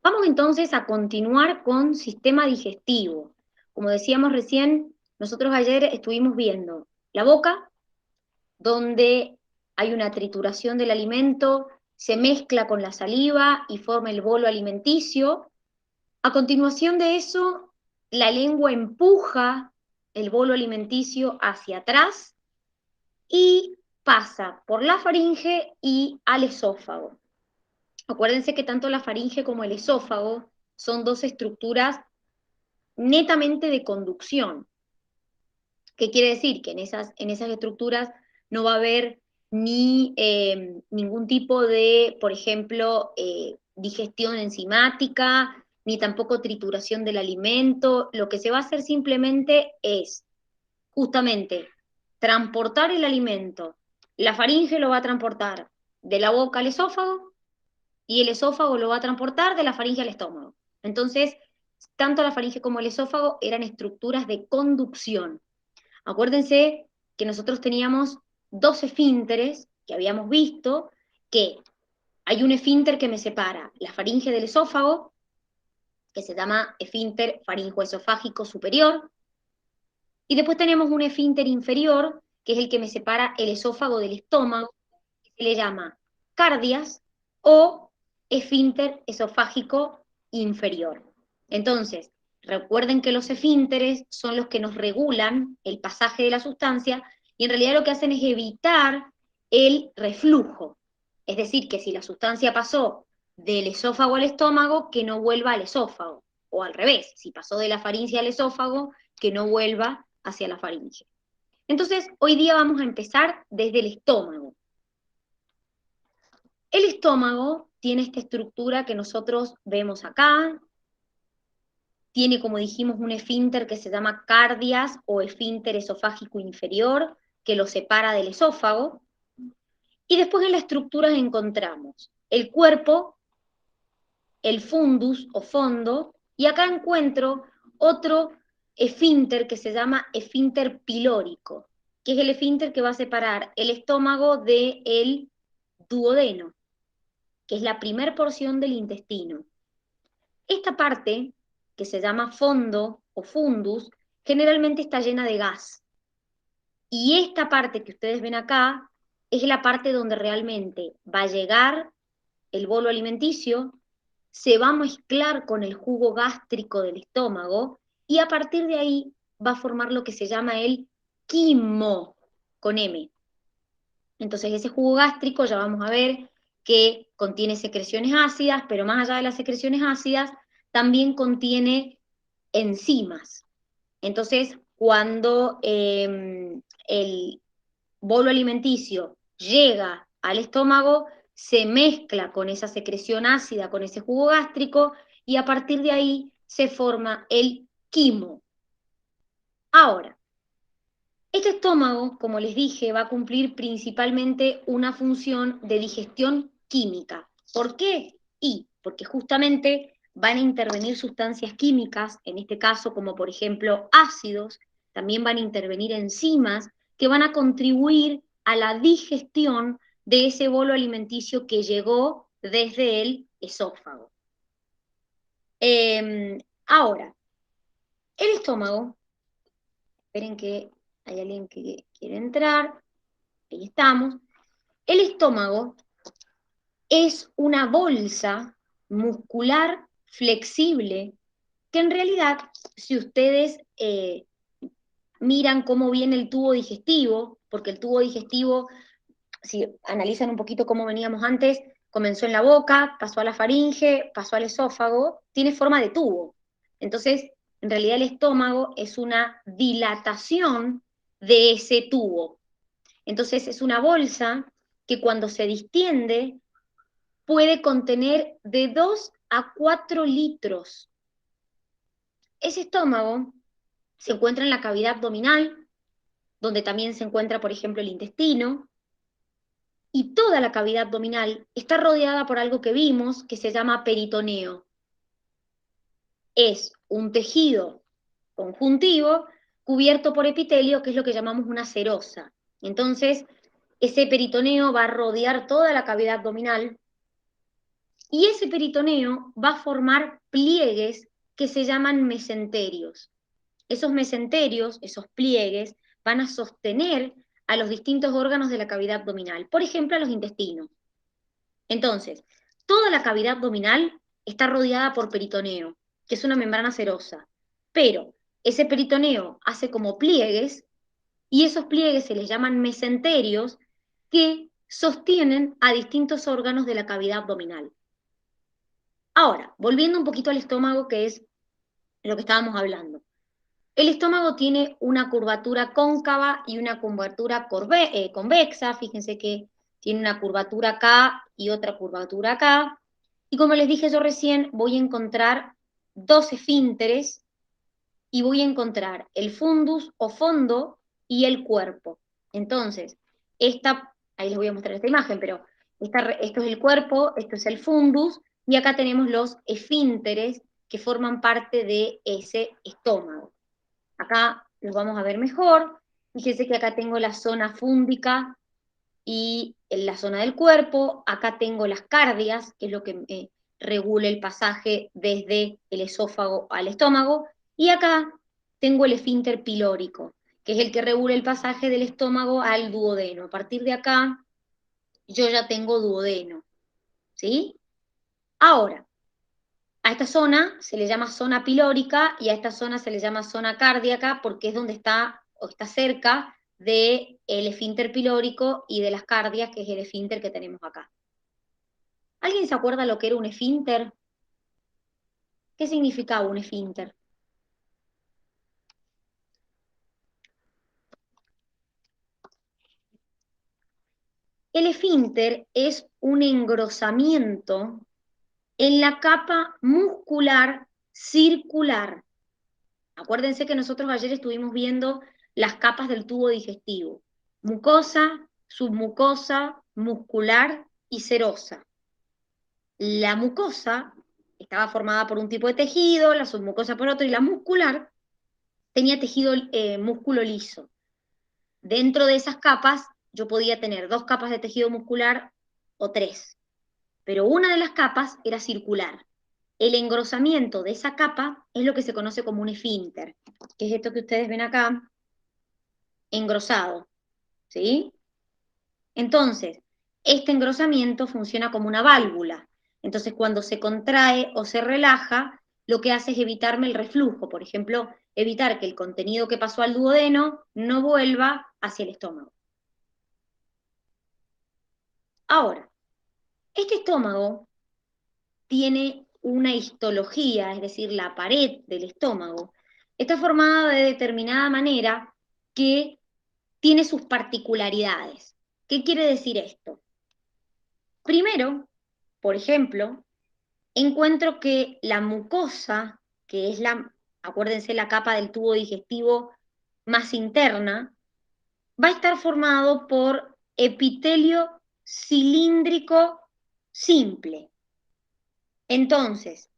Vamos entonces a continuar con sistema digestivo. Como decíamos recién, nosotros ayer estuvimos viendo la boca, donde hay una trituración del alimento, se mezcla con la saliva y forma el bolo alimenticio. A continuación de eso, la lengua empuja el bolo alimenticio hacia atrás y pasa por la faringe y al esófago. Acuérdense que tanto la faringe como el esófago son dos estructuras netamente de conducción. ¿Qué quiere decir? Que en esas estructuras no va a haber ni ningún tipo de, por ejemplo, digestión enzimática, ni tampoco trituración del alimento. Lo que se va a hacer simplemente es justamente transportar el alimento. La faringe lo va a transportar de la boca al esófago y el esófago lo va a transportar de la faringe al estómago. Entonces, tanto la faringe como el esófago eran estructuras de conducción. Acuérdense que nosotros teníamos dos esfínteres que habíamos visto, que hay un esfínter que me separa la faringe del esófago, que se llama esfínter faringoesofágico superior, y después tenemos un esfínter inferior, que es el que me separa el esófago del estómago, que se le llama cardias o esfínter esofágico inferior. Entonces, recuerden que los esfínteres son los que nos regulan el pasaje de la sustancia y en realidad lo que hacen es evitar el reflujo. Es decir, que si la sustancia pasó del esófago al estómago, que no vuelva al esófago. O al revés, si pasó de la faringe al esófago, que no vuelva hacia la faringe. Entonces, hoy día vamos a empezar desde el estómago. El estómago tiene esta estructura que nosotros vemos acá, tiene, como dijimos, un esfínter que se llama cardias o esfínter esofágico inferior, que lo separa del esófago, y después en la estructura encontramos el cuerpo, el fundus o fondo, y acá encuentro otro esfínter que se llama esfínter pilórico, que es el esfínter que va a separar el estómago del duodeno, que es la primer porción del intestino. Esta parte, que se llama fondo o fundus, generalmente está llena de gas. Y esta parte que ustedes ven acá es la parte donde realmente va a llegar el bolo alimenticio, se va a mezclar con el jugo gástrico del estómago y a partir de ahí va a formar lo que se llama el quimo, con M. Entonces ese jugo gástrico ya vamos a ver que contiene secreciones ácidas, pero más allá de las secreciones ácidas, también contiene enzimas. Entonces, cuando el bolo alimenticio llega al estómago, se mezcla con esa secreción ácida, con ese jugo gástrico, y a partir de ahí se forma el quimo. Ahora, este estómago, como les dije, va a cumplir principalmente una función de digestión química. ¿Por qué? Porque justamente van a intervenir sustancias químicas, en este caso como por ejemplo ácidos, también van a intervenir enzimas que van a contribuir a la digestión de ese bolo alimenticio que llegó desde el esófago. Ahora, el estómago, esperen que hay alguien que quiere entrar, ahí estamos. El estómago es una bolsa muscular flexible que en realidad, si ustedes miran cómo viene el tubo digestivo, porque el tubo digestivo, si analizan un poquito cómo veníamos antes, comenzó en la boca, pasó a la faringe, pasó al esófago, tiene forma de tubo. Entonces, en realidad el estómago es una dilatación de ese tubo. Entonces, es una bolsa que cuando se distiende puede contener de 2 a 4 litros. Ese estómago se encuentra en la cavidad abdominal, donde también se encuentra, por ejemplo, el intestino, y toda la cavidad abdominal está rodeada por algo que vimos que se llama peritoneo. Es un tejido conjuntivo cubierto por epitelio, que es lo que llamamos una serosa. Entonces, ese peritoneo va a rodear toda la cavidad abdominal Y ese peritoneo va a formar pliegues que se llaman mesenterios. Esos mesenterios, esos pliegues, van a sostener a los distintos órganos de la cavidad abdominal, por ejemplo, a los intestinos. Entonces, toda la cavidad abdominal está rodeada por peritoneo, que es una membrana serosa, pero ese peritoneo hace como pliegues y esos pliegues se les llaman mesenterios que sostienen a distintos órganos de la cavidad abdominal. Ahora, volviendo un poquito al estómago, que es lo que estábamos hablando. El estómago tiene una curvatura cóncava y una curvatura convexa. Fíjense que tiene una curvatura acá y otra curvatura acá. Y como les dije yo recién, voy a encontrar dos esfínteres y voy a encontrar el fundus o fondo y el cuerpo. Entonces, ahí les voy a mostrar esta imagen, pero esto es el cuerpo, esto es el fundus, y acá tenemos los esfínteres que forman parte de ese estómago. Acá los vamos a ver mejor. Fíjense que acá tengo la zona fúndica y en la zona del cuerpo. Acá tengo las cardias, que es lo que regula el pasaje desde el esófago al estómago. Y acá tengo el esfínter pilórico, que es el que regula el pasaje del estómago al duodeno. A partir de acá, yo ya tengo duodeno. ¿Sí? Ahora, a esta zona se le llama zona pilórica y a esta zona se le llama zona cardíaca porque es donde está o está cerca del esfínter pilórico y de las cardias, que es el esfínter que tenemos acá. ¿Alguien se acuerda lo que era un esfínter? ¿Qué significaba un esfínter? El esfínter es un engrosamiento en la capa muscular circular. Acuérdense que nosotros ayer estuvimos viendo las capas del tubo digestivo. Mucosa, submucosa, muscular y serosa. La mucosa estaba formada por un tipo de tejido, la submucosa por otro, y la muscular tenía tejido músculo liso. Dentro de esas capas yo podía tener 2 capas de tejido muscular o 3, pero una de las capas era circular. El engrosamiento de esa capa es lo que se conoce como un esfínter, que es esto que ustedes ven acá, engrosado, ¿sí? Entonces, este engrosamiento funciona como una válvula. Entonces, cuando se contrae o se relaja, lo que hace es evitarme el reflujo. Por ejemplo, evitar que el contenido que pasó al duodeno no vuelva hacia el estómago. Ahora, este estómago tiene una histología, es decir, la pared del estómago, está formada de determinada manera que tiene sus particularidades. ¿Qué quiere decir esto? Primero, por ejemplo, encuentro que la mucosa, que es acuérdense, la capa del tubo digestivo más interna, va a estar formado por epitelio cilíndrico simple. Entonces,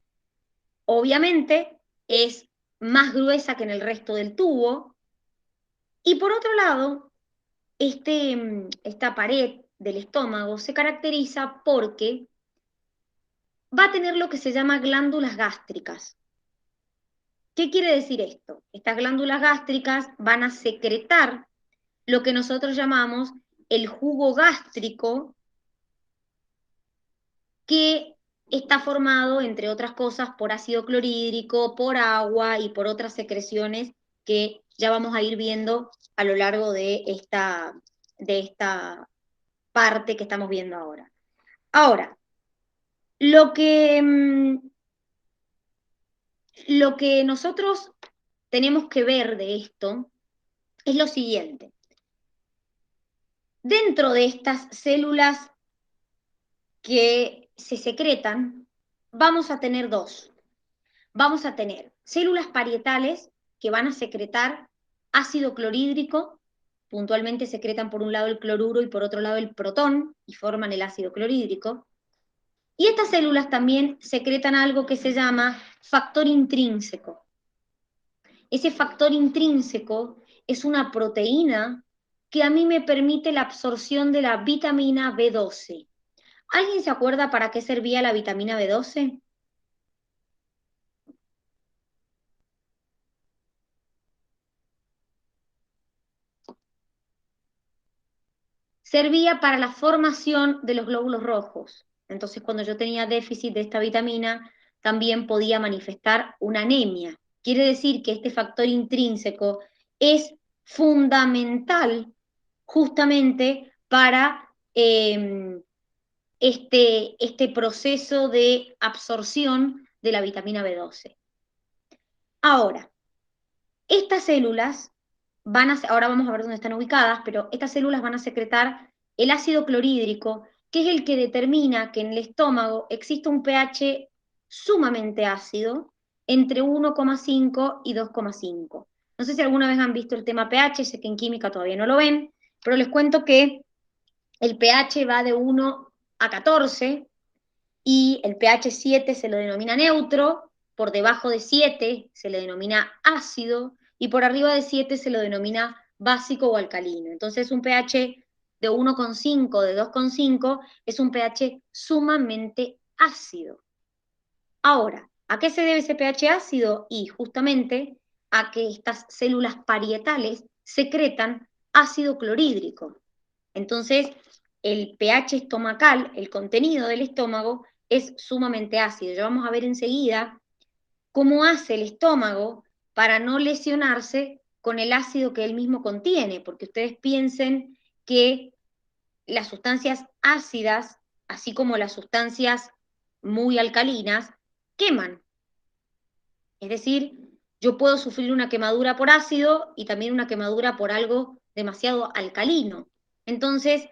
obviamente es más gruesa que en el resto del tubo, y por otro lado, esta pared del estómago se caracteriza porque va a tener lo que se llama glándulas gástricas. ¿Qué quiere decir esto? Estas glándulas gástricas van a secretar lo que nosotros llamamos el jugo gástrico, que está formado, entre otras cosas, por ácido clorhídrico, por agua y por otras secreciones que ya vamos a ir viendo a lo largo de esta parte que estamos viendo ahora. Ahora, lo que, lo que nosotros tenemos que ver de esto es lo siguiente. Dentro de estas células que se secretan, vamos a tener dos. Vamos a tener células parietales que van a secretar ácido clorhídrico, puntualmente secretan por un lado el cloruro y por otro lado el protón y forman el ácido clorhídrico. Y estas células también secretan algo que se llama factor intrínseco. Ese factor intrínseco es una proteína que a mí me permite la absorción de la vitamina B12. ¿Alguien se acuerda para qué servía la vitamina B12? Servía para la formación de los glóbulos rojos. Entonces, cuando yo tenía déficit de esta vitamina, también podía manifestar una anemia. Quiere decir que este factor intrínseco es fundamental justamente para este proceso de absorción de la vitamina B12. Ahora, estas células ahora vamos a ver dónde están ubicadas, pero estas células van a secretar el ácido clorhídrico, que es el que determina que en el estómago existe un pH sumamente ácido, entre 1,5 y 2,5. No sé si alguna vez han visto el tema pH, sé que en química todavía no lo ven, pero les cuento que el pH va de 1 a 14 y el pH 7 se lo denomina neutro, por debajo de 7 se le denomina ácido y por arriba de 7 se lo denomina básico o alcalino. Entonces un pH de 1,5, de 2,5 es un pH sumamente ácido. Ahora, ¿a qué se debe ese pH ácido? Y justamente a que estas células parietales secretan ácido clorhídrico. Entonces, el pH estomacal, el contenido del estómago, es sumamente ácido. Ya vamos a ver enseguida cómo hace el estómago para no lesionarse con el ácido que él mismo contiene, porque ustedes piensen que las sustancias ácidas, así como las sustancias muy alcalinas, queman. Es decir, yo puedo sufrir una quemadura por ácido y también una quemadura por algo demasiado alcalino. Entonces,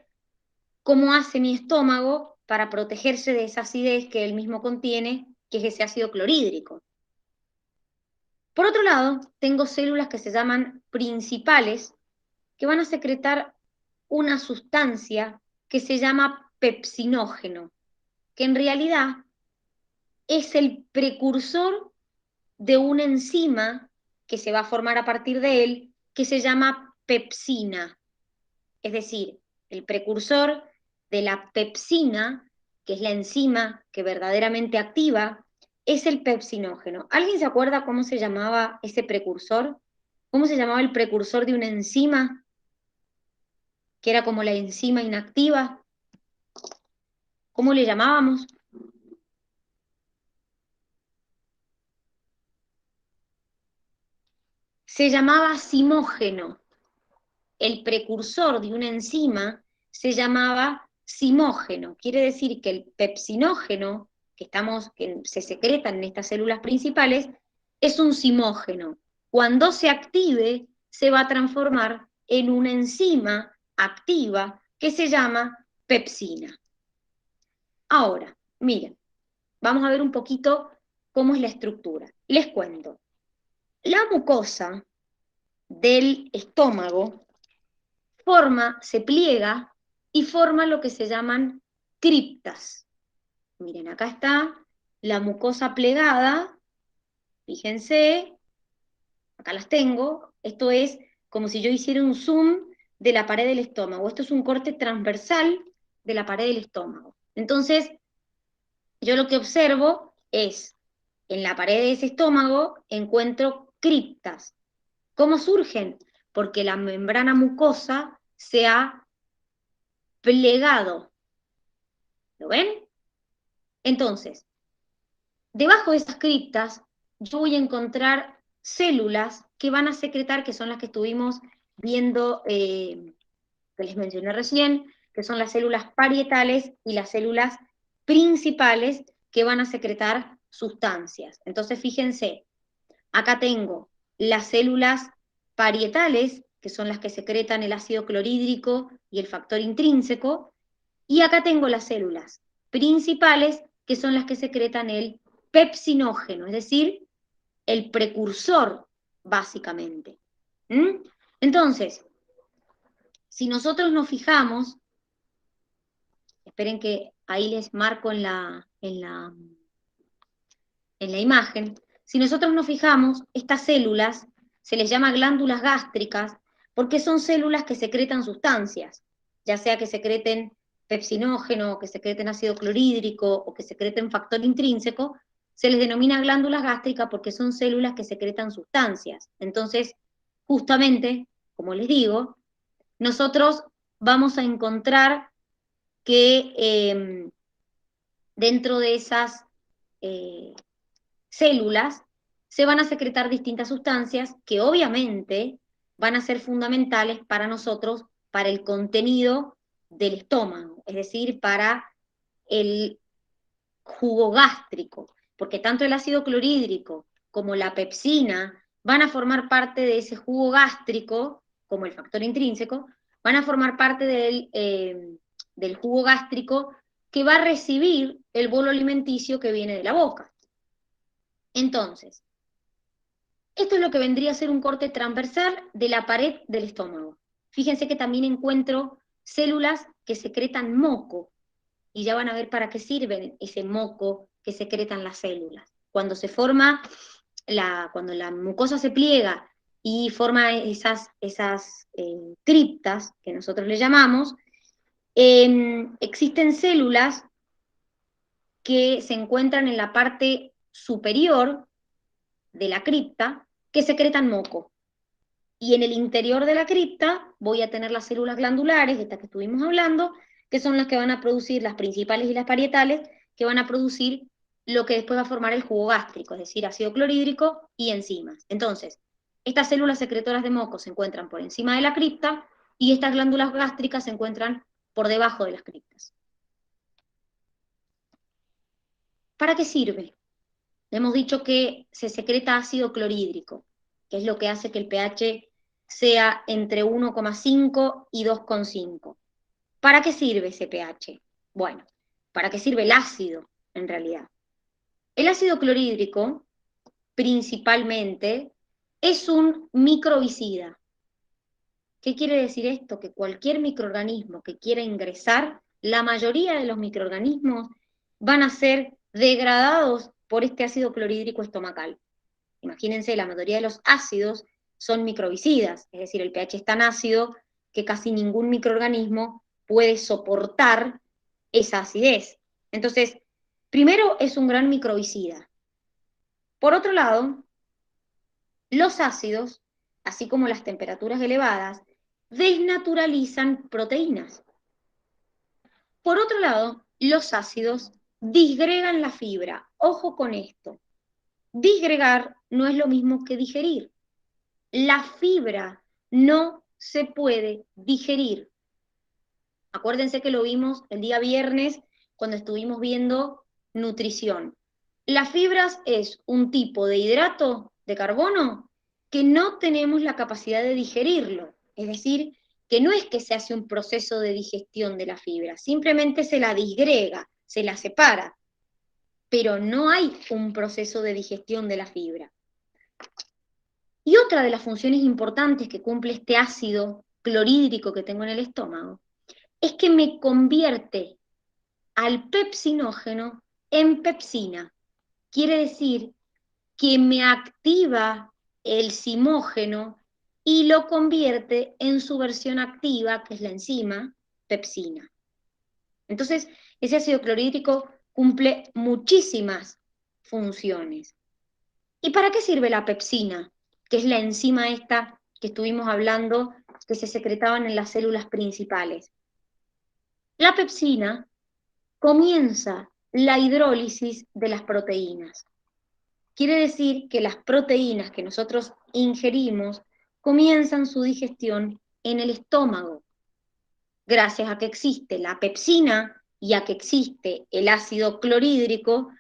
¿cómo hace mi estómago para protegerse de esa acidez que él mismo contiene, que es ese ácido clorhídrico? Por otro lado, tengo células que se llaman principales, que van a secretar una sustancia que se llama pepsinógeno, que en realidad es el precursor de una enzima que se va a formar a partir de él, que se llama pepsina. Es decir, el precursor de la pepsina, que es la enzima que verdaderamente activa, es el pepsinógeno. ¿Alguien se acuerda cómo se llamaba ese precursor? ¿Cómo se llamaba el precursor de una enzima que era como la enzima inactiva? ¿Cómo le llamábamos? Se llamaba simógeno. El precursor de una enzima se llamaba simógeno. Quiere decir que el pepsinógeno que se secretan en estas células principales es un simógeno. Cuando se active, se va a transformar en una enzima activa que se llama pepsina. Ahora, miren, vamos a ver un poquito cómo es la estructura. Les cuento. La mucosa del estómago se pliega y forma lo que se llaman criptas. Miren, acá está la mucosa plegada, fíjense, acá las tengo, esto es como si yo hiciera un zoom de la pared del estómago, esto es un corte transversal de la pared del estómago. Entonces, yo lo que observo es, en la pared de ese estómago encuentro criptas. ¿Cómo surgen? Porque la membrana mucosa se ha plegado. ¿Lo ven? Entonces, debajo de esas criptas, yo voy a encontrar células que van a secretar, que son las que estuvimos viendo, que les mencioné recién, que son las células parietales y las células principales que van a secretar sustancias. Entonces, fíjense, acá tengo las células parietales, que son las que secretan el ácido clorhídrico y el factor intrínseco, y acá tengo las células principales, que son las que secretan el pepsinógeno, es decir, el precursor, básicamente. ¿Mm? Entonces, si nosotros nos fijamos, esperen que ahí les marco en la imagen, si nosotros nos fijamos, estas células se les llama glándulas gástricas porque son células que secretan sustancias, ya sea que secreten pepsinógeno, que secreten ácido clorhídrico o que secreten factor intrínseco, se les denomina glándulas gástricas porque son células que secretan sustancias. Entonces, justamente, como les digo, nosotros vamos a encontrar que dentro de esas células se van a secretar distintas sustancias que obviamente van a ser fundamentales para nosotros, para el contenido del estómago, es decir, para el jugo gástrico, porque tanto el ácido clorhídrico como la pepsina van a formar parte de ese jugo gástrico, como el factor intrínseco, van a formar parte del jugo gástrico que va a recibir el bolo alimenticio que viene de la boca. Entonces, esto es lo que vendría a ser un corte transversal de la pared del estómago. Fíjense que también encuentro células que secretan moco, y ya van a ver para qué sirven ese moco que secretan las células. Cuando se forma, cuando la mucosa se pliega y forma esas criptas, que nosotros le llamamos, existen células que se encuentran en la parte superior de la cripta que secretan moco. Y en el interior de la cripta voy a tener las células glandulares, estas que estuvimos hablando, que son las que van a producir, las principales y las parietales, que van a producir lo que después va a formar el jugo gástrico, es decir, ácido clorhídrico y enzimas. Entonces, estas células secretoras de moco se encuentran por encima de la cripta y estas glándulas gástricas se encuentran por debajo de las criptas. ¿Para qué sirve? Hemos dicho que se secreta ácido clorhídrico, que es lo que hace que el pH sea entre 1,5 y 2,5. ¿Para qué sirve ese pH? Bueno, ¿para qué sirve el ácido, en realidad? El ácido clorhídrico, principalmente, es un microbicida. ¿Qué quiere decir esto? Que cualquier microorganismo que quiera ingresar, la mayoría de los microorganismos van a ser degradados por este ácido clorhídrico estomacal. Imagínense, la mayoría de los ácidos son microbicidas, es decir, el pH es tan ácido que casi ningún microorganismo puede soportar esa acidez. Entonces, primero es un gran microbicida. Por otro lado, los ácidos, así como las temperaturas elevadas, desnaturalizan proteínas. Por otro lado, los ácidos disgregan la fibra. Ojo con esto. Disgregar no es lo mismo que digerir. La fibra no se puede digerir. Acuérdense que lo vimos el día viernes cuando estuvimos viendo nutrición. Las fibras es un tipo de hidrato de carbono que no tenemos la capacidad de digerirlo. Es decir, que no es que se hace un proceso de digestión de la fibra, simplemente se la disgrega, se la separa, pero no hay un proceso de digestión de la fibra. Y otra de las funciones importantes que cumple este ácido clorhídrico que tengo en el estómago es que me convierte al pepsinógeno en pepsina. Quiere decir que me activa el zimógeno y lo convierte en su versión activa, que es la enzima pepsina. Entonces, ese ácido clorhídrico cumple muchísimas funciones. ¿Y para qué sirve la pepsina? Que es la enzima esta que estuvimos hablando, que se secretaban en las células principales. La pepsina comienza la hidrólisis de las proteínas. Quiere decir que las proteínas que nosotros ingerimos comienzan su digestión en el estómago, gracias a que existe la pepsina y a que existe el ácido clorhídrico.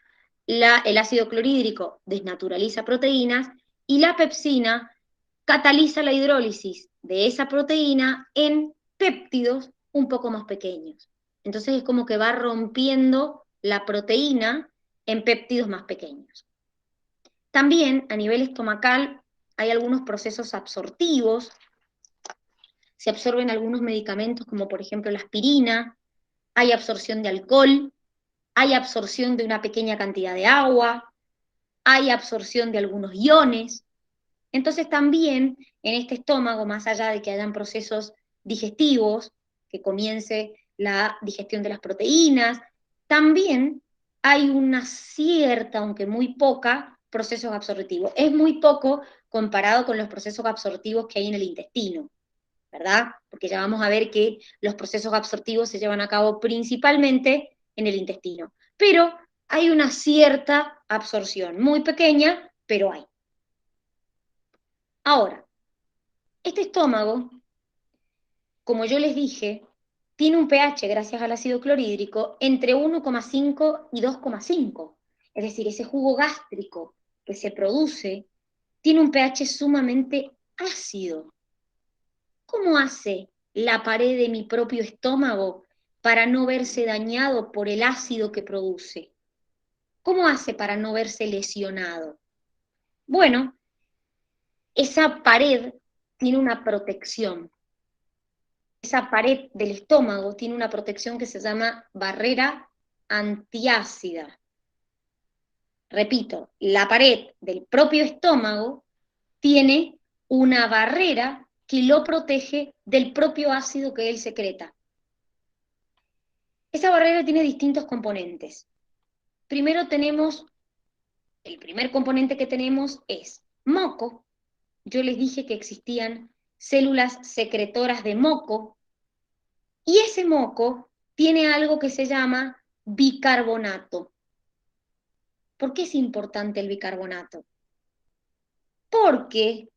El ácido clorhídrico desnaturaliza proteínas y la pepsina cataliza la hidrólisis de esa proteína en péptidos un poco más pequeños. Entonces es como que va rompiendo la proteína en péptidos más pequeños. También a nivel estomacal hay algunos procesos absortivos. Se absorben algunos medicamentos como por ejemplo la aspirina, hay absorción de alcohol, hay absorción de una pequeña cantidad de agua, hay absorción de algunos iones. Entonces también en este estómago, más allá de que hayan procesos digestivos, que comience la digestión de las proteínas. También hay una cierta, aunque muy poca, procesos absortivos. Es muy poco comparado con los procesos absortivos que hay en el intestino, ¿verdad? Porque ya vamos a ver que los procesos absortivos se llevan a cabo principalmente en el intestino. Pero hay una cierta absorción, muy pequeña, pero hay. Ahora, este estómago, como yo les dije, tiene un pH, gracias al ácido clorhídrico, entre 1,5 y 2,5. Es decir, ese jugo gástrico que se produce tiene un pH sumamente ácido. ¿Cómo hace la pared de mi propio estómago para no verse dañado por el ácido que produce? ¿Cómo hace para no verse lesionado? Bueno, esa pared tiene una protección. Esa pared del estómago tiene una protección que se llama barrera antiácida. Repito, la pared del propio estómago tiene una barrera que lo protege del propio ácido que él secreta. Esa barrera tiene distintos componentes. Primero tenemos, el primer componente que tenemos es moco. Yo les dije que existían células secretoras de moco, y ese moco tiene algo que se llama bicarbonato. ¿Por qué es importante el bicarbonato? Porque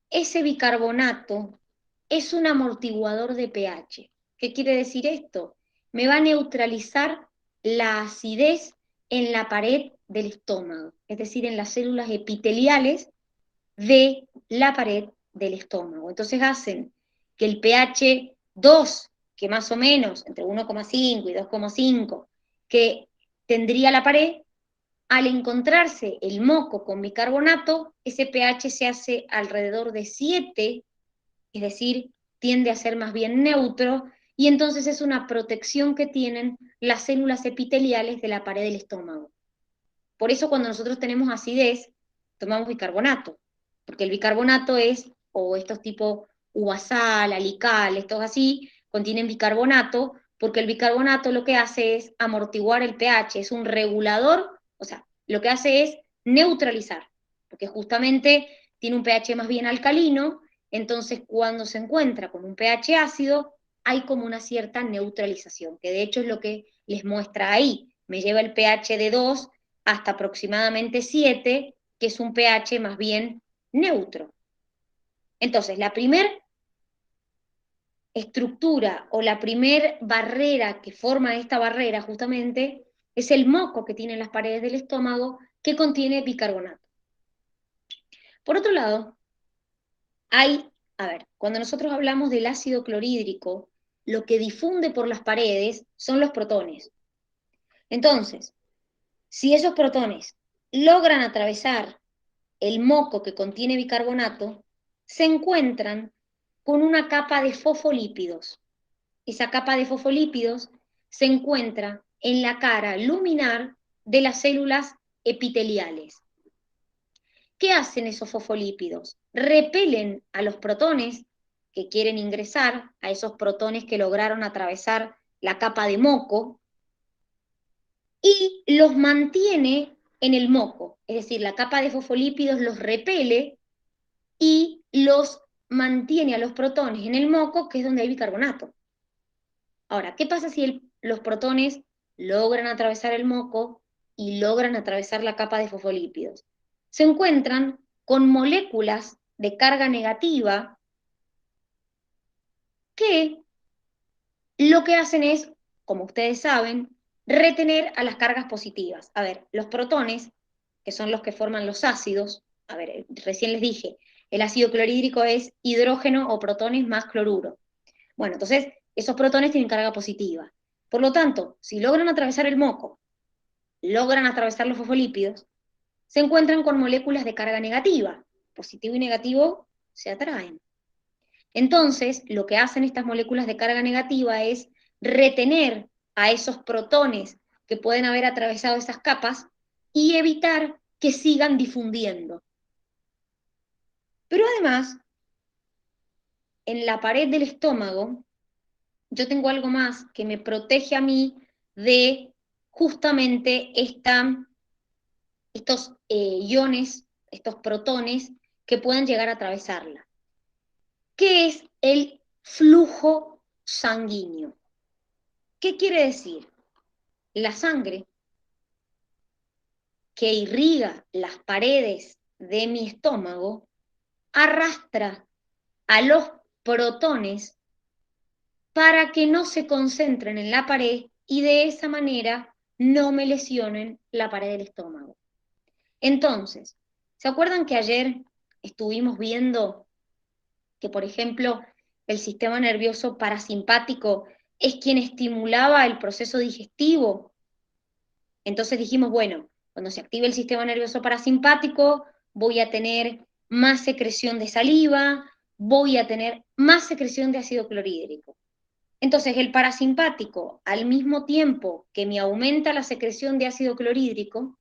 ese bicarbonato es un amortiguador de pH. ¿Qué quiere decir esto? Me va a neutralizar la acidez en la pared del estómago, es decir, en las células epiteliales de la pared del estómago. Entonces hacen que el pH 2, que más o menos entre 1,5 y 2,5, que tendría la pared, al encontrarse el moco con bicarbonato, ese pH se hace alrededor de 7, es decir, tiende a ser más bien neutro, y entonces es una protección que tienen las células epiteliales de la pared del estómago. Por eso cuando nosotros tenemos acidez, tomamos bicarbonato, porque el bicarbonato es, o estos tipo uvasal, alical, estos así, contienen bicarbonato, porque el bicarbonato lo que hace es amortiguar el pH, es un regulador, o sea, lo que hace es neutralizar, porque justamente tiene un pH más bien alcalino, entonces cuando se encuentra con un pH ácido, hay como una cierta neutralización, que de hecho es lo que les muestra ahí. Me lleva el pH de 2 hasta aproximadamente 7, que es un pH más bien neutro. Entonces, la primera estructura o la primera barrera que forma esta barrera justamente es el moco que tienen las paredes del estómago que contiene bicarbonato. Por otro lado, cuando nosotros hablamos del ácido clorhídrico, lo que difunde por las paredes son los protones. Entonces, si esos protones logran atravesar el moco que contiene bicarbonato, se encuentran con una capa de fosfolípidos. Esa capa de fosfolípidos se encuentra en la cara luminar de las células epiteliales. ¿Qué hacen esos fosfolípidos? Repelen a los protones que quieren ingresar, a esos protones que lograron atravesar la capa de moco, y los mantiene en el moco. Es decir, la capa de fosfolípidos los repele y los mantiene a los protones en el moco, que es donde hay bicarbonato. Ahora, ¿qué pasa si los protones logran atravesar el moco y logran atravesar la capa de fosfolípidos? Se encuentran con moléculas de carga negativa que lo que hacen es, como ustedes saben, retener a las cargas positivas. A ver, los protones, que son los que forman los ácidos, a ver, recién les dije, el ácido clorhídrico es hidrógeno o protones más cloruro. Bueno, entonces, esos protones tienen carga positiva. Por lo tanto, si logran atravesar el moco, logran atravesar los fosfolípidos, se encuentran con moléculas de carga negativa. Positivo y negativo se atraen. Entonces, lo que hacen estas moléculas de carga negativa es retener a esos protones que pueden haber atravesado esas capas y evitar que sigan difundiendo. Pero además, en la pared del estómago yo tengo algo más que me protege a mí de justamente estos iones, estos protones que puedan llegar a atravesarla. ¿Qué es el flujo sanguíneo? ¿Qué quiere decir? La sangre que irriga las paredes de mi estómago arrastra a los protones para que no se concentren en la pared y de esa manera no me lesionen la pared del estómago. Entonces, ¿se acuerdan que ayer estuvimos viendo que, por ejemplo, el sistema nervioso parasimpático es quien estimulaba el proceso digestivo? Entonces dijimos, bueno, cuando se active el sistema nervioso parasimpático, voy a tener más secreción de saliva, voy a tener más secreción de ácido clorhídrico. Entonces, el parasimpático, al mismo tiempo que me aumenta la secreción de ácido clorhídrico,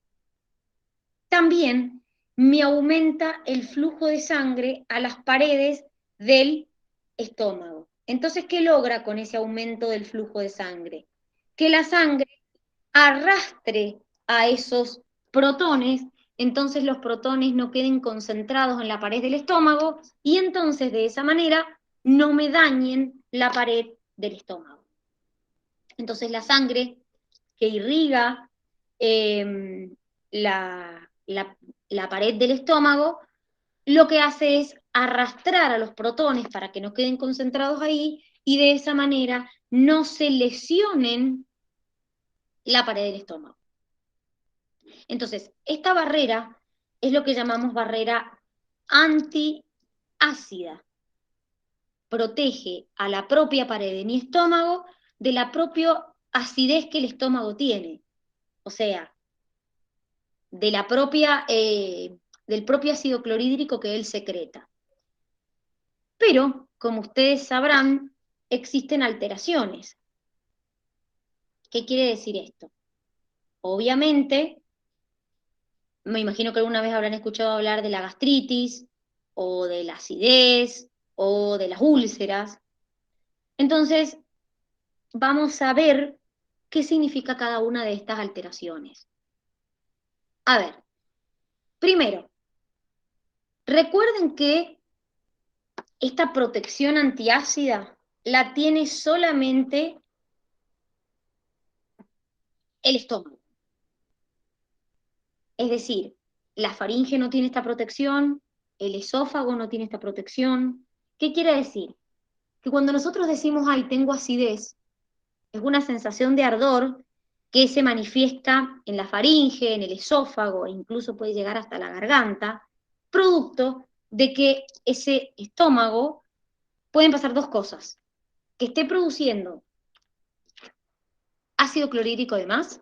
también me aumenta el flujo de sangre a las paredes del estómago. Entonces, ¿qué logra con ese aumento del flujo de sangre? Que la sangre arrastre a esos protones, entonces los protones no queden concentrados en la pared del estómago y entonces de esa manera no me dañen la pared del estómago. Entonces la sangre que irriga eh, la pared del estómago, lo que hace es arrastrar a los protones para que no queden concentrados ahí y de esa manera no se lesionen la pared del estómago. Entonces, esta barrera es lo que llamamos barrera antiácida. Protege a la propia pared de mi estómago de la propia acidez que el estómago tiene. O sea, de la propia, del propio ácido clorhídrico que él secreta. Pero, como ustedes sabrán, existen alteraciones. ¿Qué quiere decir esto? Obviamente, me imagino que alguna vez habrán escuchado hablar de la gastritis, o de la acidez, o de las úlceras. Entonces, vamos a ver qué significa cada una de estas alteraciones. A ver, primero, recuerden que esta protección antiácida la tiene solamente el estómago. Es decir, la faringe no tiene esta protección, el esófago no tiene esta protección. ¿Qué quiere decir? Que cuando nosotros decimos, ay, tengo acidez, es una sensación de ardor que se manifiesta en la faringe, en el esófago e incluso puede llegar hasta la garganta, producto de que ese estómago pueden pasar dos cosas, que esté produciendo ácido clorhídrico de más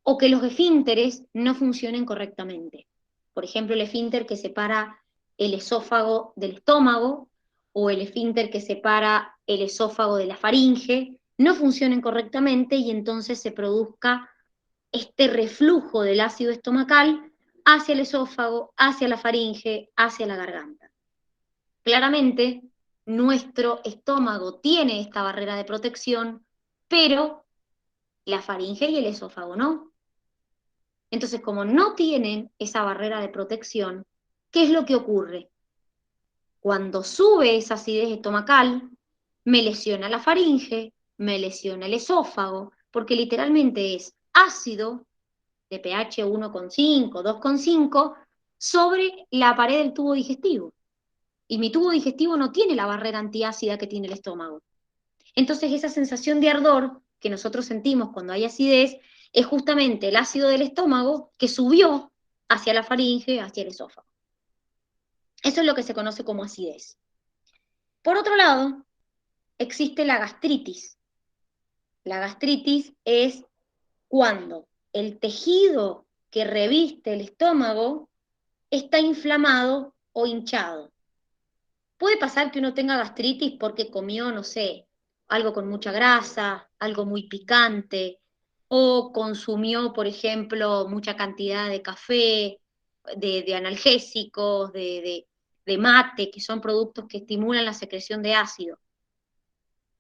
o que los esfínteres no funcionen correctamente. Por ejemplo, el esfínter que separa el esófago del estómago o el esfínter que separa el esófago de la faringe no funcionen correctamente y entonces se produzca este reflujo del ácido estomacal hacia el esófago, hacia la faringe, hacia la garganta. Claramente, nuestro estómago tiene esta barrera de protección, pero la faringe y el esófago no. Entonces, como no tienen esa barrera de protección, ¿qué es lo que ocurre? Cuando sube esa acidez estomacal, me lesiona la faringe, me lesiona el esófago, porque literalmente es ácido de pH 1,5, 2,5 sobre la pared del tubo digestivo. Y mi tubo digestivo no tiene la barrera antiácida que tiene el estómago. Entonces esa sensación de ardor que nosotros sentimos cuando hay acidez es justamente el ácido del estómago que subió hacia la faringe, hacia el esófago. Eso es lo que se conoce como acidez. Por otro lado, existe la gastritis. La gastritis es cuando el tejido que reviste el estómago está inflamado o hinchado. Puede pasar que uno tenga gastritis porque comió, no sé, algo con mucha grasa, algo muy picante, o consumió, por ejemplo, mucha cantidad de café, de analgésicos, de mate, que son productos que estimulan la secreción de ácido.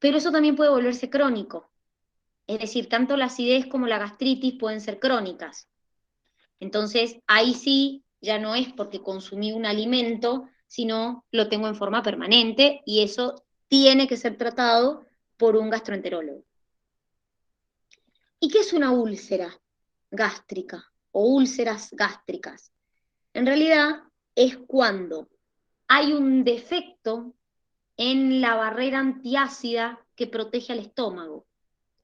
pero eso también puede volverse crónico. Es decir, tanto la acidez como la gastritis pueden ser crónicas. Entonces, ahí sí, ya no es porque consumí un alimento, sino lo tengo en forma permanente y eso tiene que ser tratado por un gastroenterólogo. ¿Y qué es una úlcera gástrica o úlceras gástricas? En realidad es cuando hay un defecto en la barrera antiácida que protege al estómago.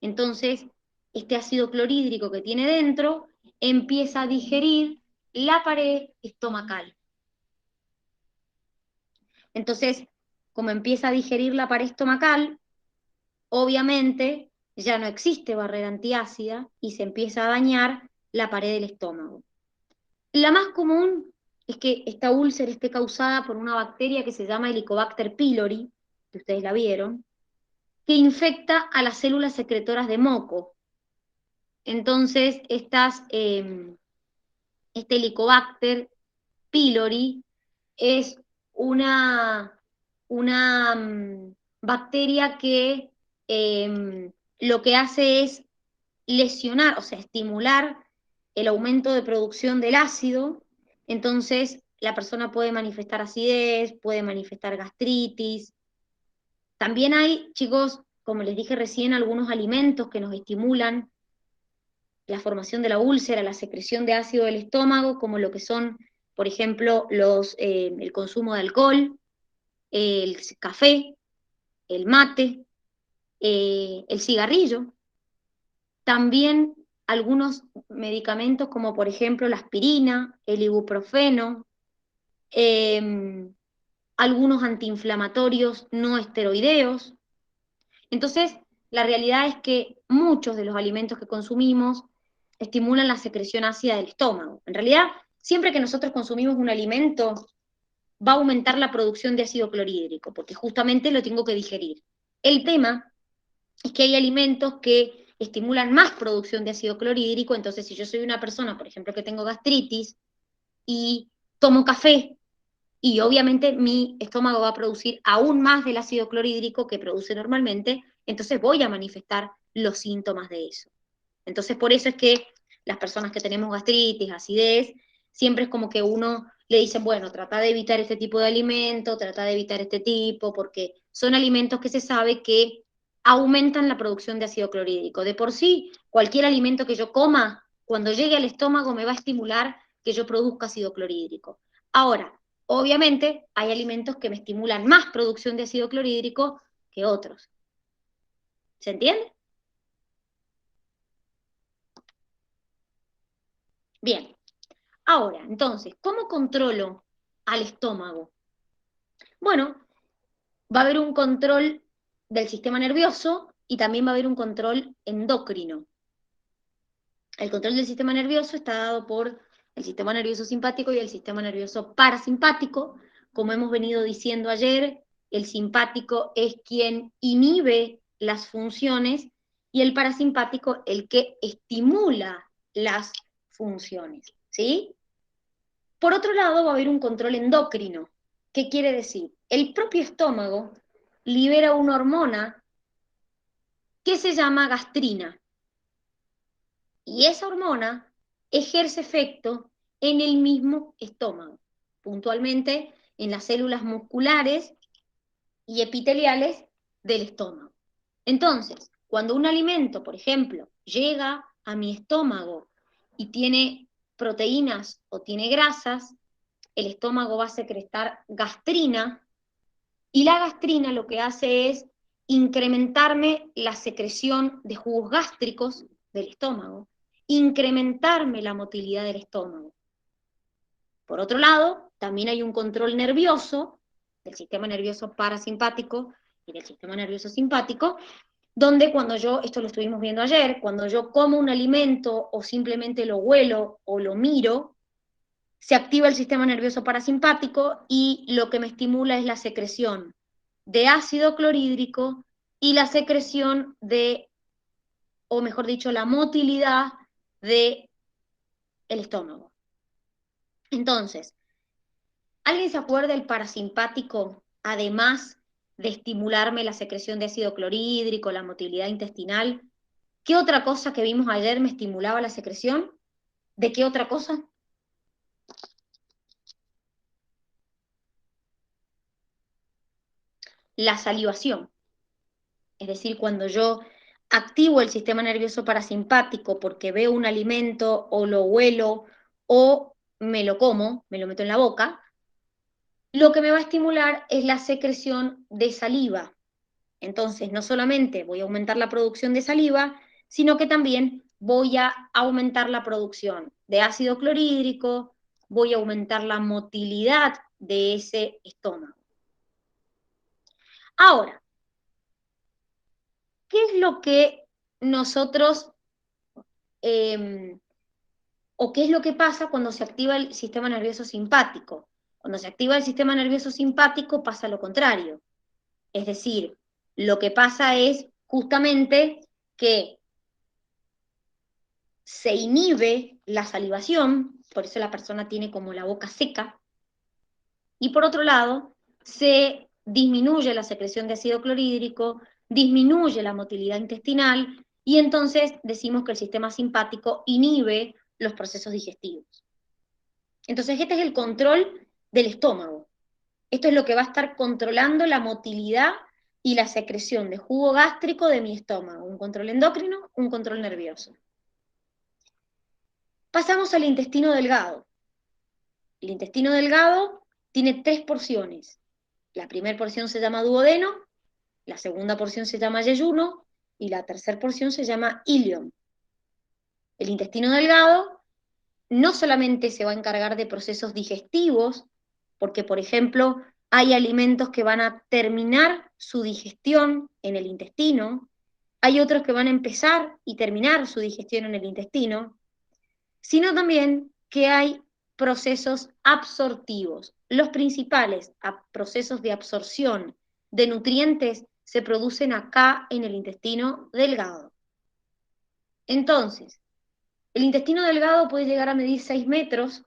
Entonces, este ácido clorhídrico que tiene dentro empieza a digerir la pared estomacal. Entonces, como empieza a digerir la pared estomacal, obviamente ya no existe barrera antiácida y se empieza a dañar la pared del estómago. La más común es que esta úlcera esté causada por una bacteria que se llama Helicobacter pylori, que ustedes la vieron, que infecta a las células secretoras de moco. Entonces, este Helicobacter pylori es una, una bacteria que lo que hace es lesionar, o sea, estimular el aumento de producción del ácido. Entonces, la persona puede manifestar acidez, puede manifestar gastritis. También hay, chicos, como les dije recién, algunos alimentos que nos estimulan la formación de la úlcera, la secreción de ácido del estómago, como lo que son, por ejemplo, el consumo de alcohol, el café, el mate, el cigarrillo. También algunos medicamentos como por ejemplo la aspirina, el ibuprofeno, eh, algunos antiinflamatorios no esteroideos. Entonces, la realidad es que muchos de los alimentos que consumimos estimulan la secreción ácida del estómago. En realidad, siempre que nosotros consumimos un alimento, va a aumentar la producción de ácido clorhídrico, porque justamente lo tengo que digerir. El tema es que hay alimentos que estimulan más producción de ácido clorhídrico, entonces si yo soy una persona, por ejemplo, que tengo gastritis y tomo café, y obviamente mi estómago va a producir aún más del ácido clorhídrico que produce normalmente, entonces voy a manifestar los síntomas de eso. Entonces por eso es que las personas que tenemos gastritis, acidez, siempre es como que uno le dice, bueno, trata de evitar este tipo de alimento, trata de evitar este tipo, porque son alimentos que se sabe que aumentan la producción de ácido clorhídrico. De por sí, cualquier alimento que yo coma, cuando llegue al estómago me va a estimular que yo produzca ácido clorhídrico. Ahora, obviamente, hay alimentos que me estimulan más producción de ácido clorhídrico que otros. ¿Se entiende? Bien. Ahora, entonces, ¿cómo controlo al estómago? Bueno, va a haber un control del sistema nervioso y también va a haber un control endocrino. El control del sistema nervioso está dado por el sistema nervioso simpático y el sistema nervioso parasimpático. Como hemos venido diciendo ayer, el simpático es quien inhibe las funciones y el parasimpático el que estimula las funciones. ¿Sí? Por otro lado, va a haber un control endocrino. ¿Qué quiere decir? El propio estómago libera una hormona que se llama gastrina. Y esa hormona ejerce efecto en el mismo estómago, puntualmente en las células musculares y epiteliales del estómago. Entonces, cuando un alimento, por ejemplo, llega a mi estómago y tiene proteínas o tiene grasas, el estómago va a secretar gastrina y la gastrina lo que hace es incrementarme la secreción de jugos gástricos del estómago, incrementarme la motilidad del estómago. Por otro lado, también hay un control nervioso del sistema nervioso parasimpático y del sistema nervioso simpático, donde cuando yo, esto lo estuvimos viendo ayer, cuando yo como un alimento o simplemente lo huelo o lo miro, se activa el sistema nervioso parasimpático y lo que me estimula es la secreción de ácido clorhídrico y la secreción de, o mejor dicho, la motilidad del estómago. Entonces, ¿alguien se acuerda del parasimpático, además de estimularme la secreción de ácido clorhídrico, la motilidad intestinal. ¿Qué otra cosa que vimos ayer me estimulaba la secreción? ¿De qué otra cosa? La salivación. Es decir, cuando yo activo el sistema nervioso parasimpático porque veo un alimento o lo huelo o me lo como, me lo meto en la boca, lo que me va a estimular es la secreción de saliva. Entonces, no solamente voy a aumentar la producción de saliva, sino que también voy a aumentar la producción de ácido clorhídrico, voy a aumentar la motilidad de ese estómago. Ahora, ¿qué es lo que nosotros, o qué es lo que pasa cuando se activa el sistema nervioso simpático? Cuando se activa el sistema nervioso simpático pasa lo contrario. Es decir, lo que pasa es justamente que se inhibe la salivación, por eso la persona tiene como la boca seca, y por otro lado, se disminuye la secreción de ácido clorhídrico, disminuye la motilidad intestinal, y entonces decimos que el sistema simpático inhibe los procesos digestivos. Entonces, este es el control del estómago. Esto es lo que va a estar controlando la motilidad y la secreción de jugo gástrico de mi estómago. Un control endocrino, un control nervioso. Pasamos al intestino delgado. El intestino delgado tiene 3 porciones. La primera porción se llama duodeno, la segunda porción se llama yeyuno y la tercera porción se llama ilion. El intestino delgado no solamente se va a encargar de procesos digestivos, porque por ejemplo hay alimentos que van a terminar su digestión en el intestino, hay otros que van a empezar y terminar su digestión en el intestino, sino también que hay procesos absortivos. Los principales procesos de absorción de nutrientes se producen acá en el intestino delgado. Entonces, el intestino delgado puede llegar a medir 6 metros,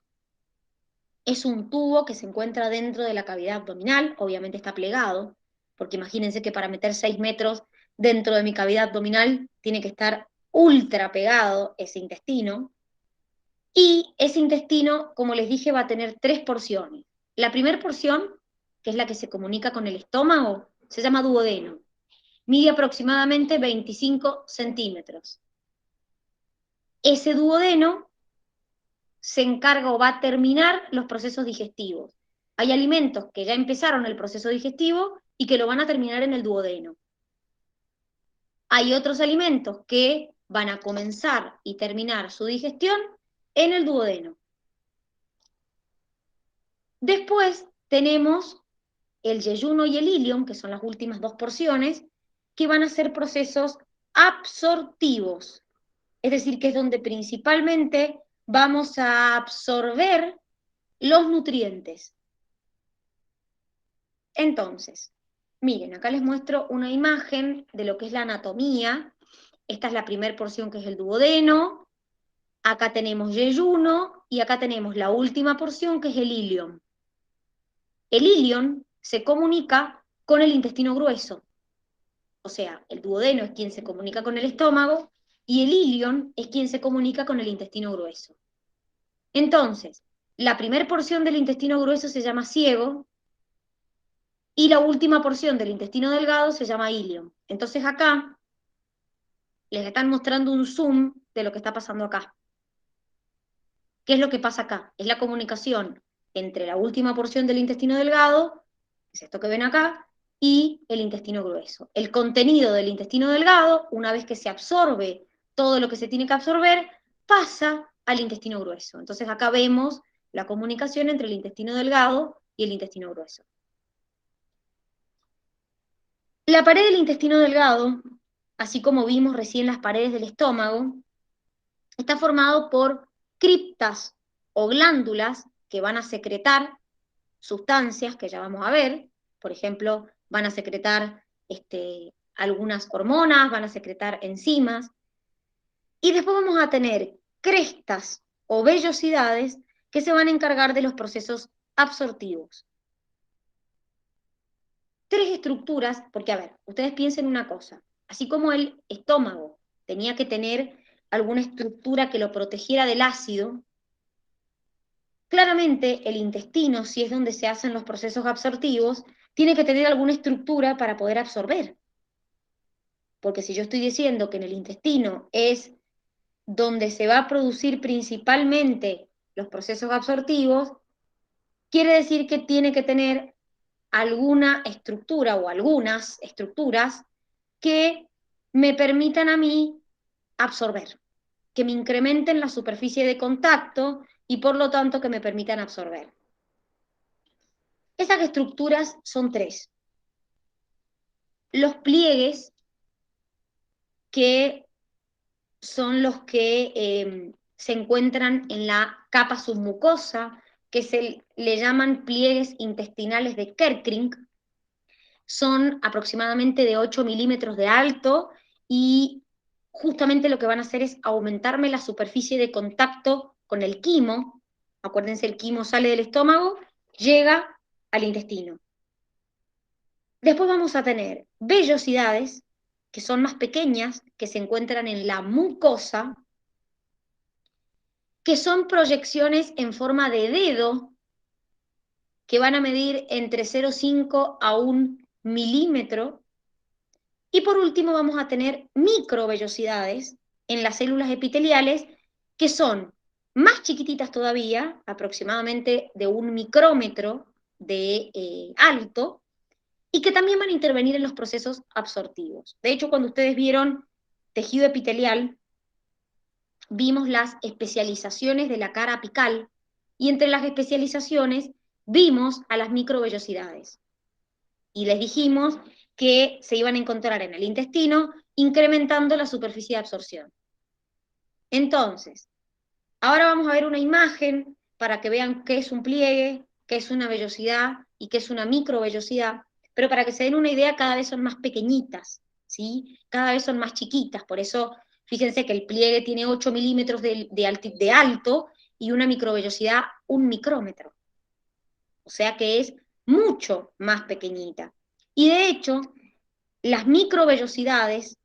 es un tubo que se encuentra dentro de la cavidad abdominal, obviamente está plegado, porque imagínense que para meter 6 metros dentro de mi cavidad abdominal tiene que estar ultra pegado ese intestino, y ese intestino, como les dije, va a tener 3 porciones. La primera porción, que es la que se comunica con el estómago, se llama duodeno. Mide aproximadamente 25 centímetros. Ese duodeno se encarga o va a terminar los procesos digestivos. Hay alimentos que ya empezaron el proceso digestivo y que lo van a terminar en el duodeno. Hay otros alimentos que van a comenzar y terminar su digestión en el duodeno. Después tenemos el yeyuno y el ilion, que son las últimas 2 porciones, que van a ser procesos absortivos. Es decir, que es donde principalmente vamos a absorber los nutrientes. Entonces, miren, acá les muestro una imagen de lo que es la anatomía. Esta es la primera porción, que es el duodeno. Acá tenemos yeyuno y acá tenemos la última porción, que es el ilion. El ilion se comunica con el intestino grueso. O sea, el duodeno es quien se comunica con el estómago y el ilion es quien se comunica con el intestino grueso. Entonces, la primera porción del intestino grueso se llama ciego y la última porción del intestino delgado se llama ilion. Entonces acá les están mostrando un zoom de lo que está pasando acá. ¿Qué es lo que pasa acá? Es la comunicación entre la última porción del intestino delgado, que es esto que ven acá, y el intestino grueso. El contenido del intestino delgado, una vez que se absorbe todo lo que se tiene que absorber, pasa al intestino grueso. Entonces acá vemos la comunicación entre el intestino delgado y el intestino grueso. La pared del intestino delgado, así como vimos recién las paredes del estómago, está formado por criptas o glándulas que van a secretar sustancias que ya vamos a ver. Por ejemplo, van a secretar algunas hormonas, van a secretar enzimas, y después vamos a tener crestas o vellosidades que se van a encargar de los procesos absortivos. tres estructuras, porque a ver, ustedes piensen una cosa, así como el estómago tenía que tener alguna estructura que lo protegiera del ácido, claramente el intestino, si es donde se hacen los procesos absortivos, tiene que tener alguna estructura para poder absorber. Porque si yo estoy diciendo que en el intestino es donde se va a producir principalmente los procesos absortivos, quiere decir que tiene que tener alguna estructura o algunas estructuras que me permitan a mí absorber, que me incrementen la superficie de contacto y por lo tanto que me permitan absorber. Esas estructuras son tres. Los pliegues, que son los que se encuentran en la capa submucosa, que le llaman pliegues intestinales de Kerckring, son aproximadamente de 8 milímetros de alto y justamente lo que van a hacer es aumentarme la superficie de contacto con el quimo. Acuérdense, el quimo sale del estómago, llega al intestino. Después vamos a tener vellosidades, que son más pequeñas, que se encuentran en la mucosa, que son proyecciones en forma de dedo, que van a medir entre 0,5 a 1 milímetro. Y por último vamos a tener microvellosidades en las células epiteliales, que son más chiquititas todavía, aproximadamente de 1 micrómetro de alto, y que también van a intervenir en los procesos absortivos. De hecho, cuando ustedes vieron tejido epitelial, vimos las especializaciones de la cara apical, y entre las especializaciones vimos a las microvellosidades. Y les dijimos que se iban a encontrar en el intestino, incrementando la superficie de absorción. Entonces, ahora vamos a ver una imagen para que vean qué es un pliegue, qué es una vellosidad y qué es una microvellosidad, pero para que se den una idea, cada vez son más pequeñitas, ¿sí? Cada vez son más chiquitas, por eso fíjense que el pliegue tiene 8 milímetros de alto y una microvellosidad 1 micrómetro. O sea que es mucho más pequeñita. Y de hecho, las microvellosidades,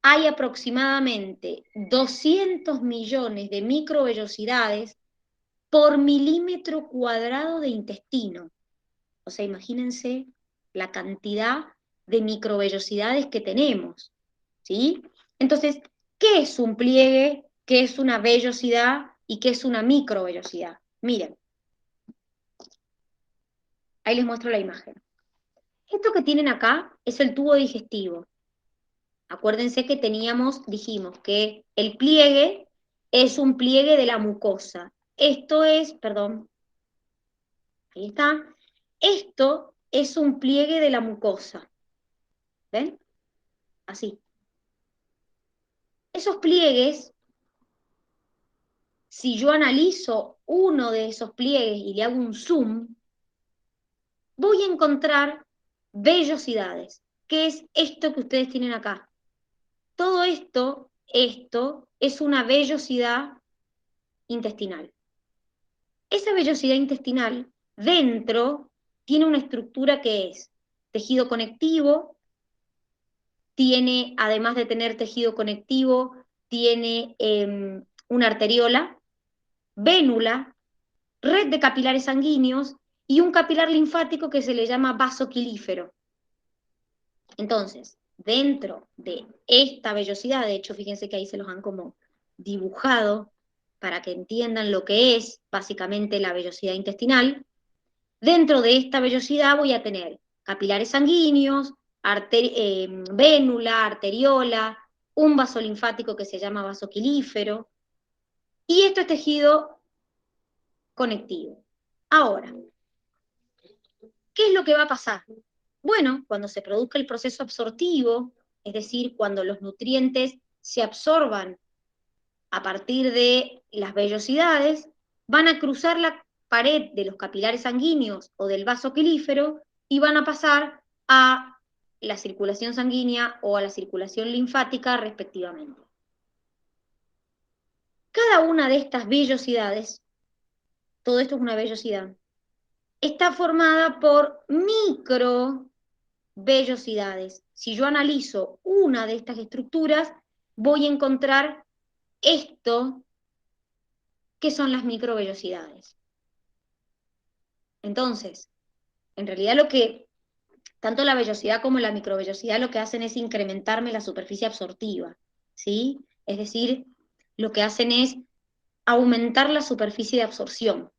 hay aproximadamente 200 millones de microvellosidades por milímetro cuadrado de intestino. O sea, imagínense la cantidad de microvellosidades que tenemos, ¿sí? Entonces, ¿qué es un pliegue? ¿Qué es una vellosidad? ¿Y qué es una microvellosidad? Miren, ahí les muestro la imagen. Esto que tienen acá es el tubo digestivo. Acuérdense que dijimos que el pliegue es un pliegue de la mucosa. Esto es, perdón, ahí está. Esto es un pliegue de la mucosa. ¿Ven? Así. Esos pliegues, si yo analizo uno de esos pliegues y le hago un zoom, voy a encontrar vellosidades, que es esto que ustedes tienen acá. Todo esto es una vellosidad intestinal. Esa vellosidad intestinal dentro tiene una estructura que es tejido conectivo, tiene, además de tener tejido conectivo, tiene una arteriola, vénula, red de capilares sanguíneos y un capilar linfático que se le llama vaso quilífero. Entonces, dentro de esta vellosidad, de hecho, fíjense que ahí se los han como dibujado para que entiendan lo que es básicamente la vellosidad intestinal. Dentro de esta vellosidad voy a tener capilares sanguíneos, vénula, arteriola, un vaso linfático que se llama vaso quilífero, y esto es tejido conectivo. Ahora, ¿qué es lo que va a pasar? Bueno, cuando se produzca el proceso absortivo, es decir, cuando los nutrientes se absorban a partir de las vellosidades, van a cruzar la pared de los capilares sanguíneos o del vaso quilífero y van a pasar a la circulación sanguínea o a la circulación linfática respectivamente. Cada una de estas vellosidades, todo esto es una vellosidad, está formada por vellosidades. Si yo analizo una de estas estructuras, voy a encontrar esto, que son las microvellosidades. Entonces, en realidad lo que, tanto la vellosidad como la microvellosidad lo que hacen es incrementarme la superficie absortiva, ¿sí? Es decir, lo que hacen es aumentar la superficie de absorción.